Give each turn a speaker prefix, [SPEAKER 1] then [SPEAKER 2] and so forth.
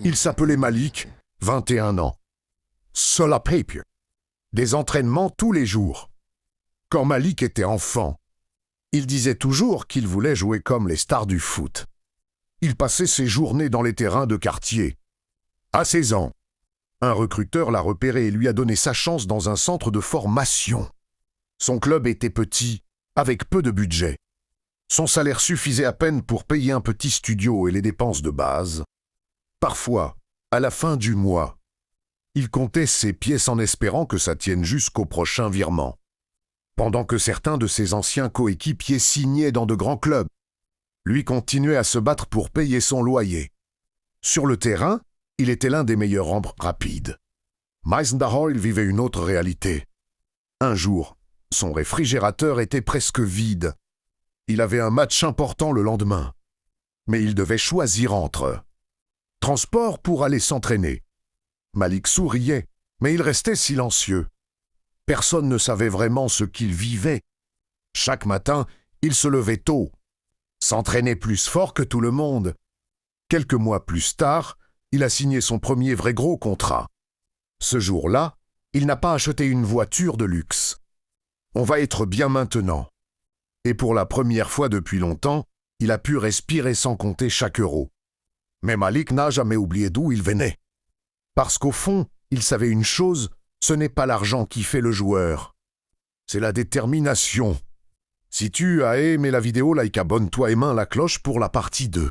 [SPEAKER 1] Il s'appelait Malik, 21 ans. Sola Paper. Des entraînements tous les jours. Quand Malik était enfant, il disait toujours qu'il voulait jouer comme les stars du foot. Il passait ses journées dans les terrains de quartier. À 16 ans, un recruteur l'a repéré et lui a donné sa chance dans un centre de formation. Son club était petit, avec peu de budget. Son salaire suffisait à peine pour payer un petit studio et les dépenses de base. Parfois, à la fin du mois, il comptait ses pièces en espérant que ça tienne jusqu'au prochain virement. Pendant que certains de ses anciens coéquipiers signaient dans de grands clubs, lui continuait à se battre pour payer son loyer. Sur le terrain, il était l'un des meilleurs rampes rapides. Meisendahoil vivait une autre réalité. Un jour, son réfrigérateur était presque vide. Il avait un match important le lendemain. Mais il devait choisir entre transport pour aller s'entraîner. Malik souriait, mais il restait silencieux. Personne ne savait vraiment ce qu'il vivait. Chaque matin, il se levait tôt, s'entraînait plus fort que tout le monde. Quelques mois plus tard, il a signé son premier vrai gros contrat. Ce jour-là, il n'a pas acheté une voiture de luxe. On va être bien maintenant. Et pour la première fois depuis longtemps, il a pu respirer sans compter chaque euro. Mais Malik n'a jamais oublié d'où il venait. Parce qu'au fond, il savait une chose, ce n'est pas l'argent qui fait le joueur. C'est la détermination. Si tu as aimé la vidéo, like, abonne-toi et main la cloche pour la partie 2.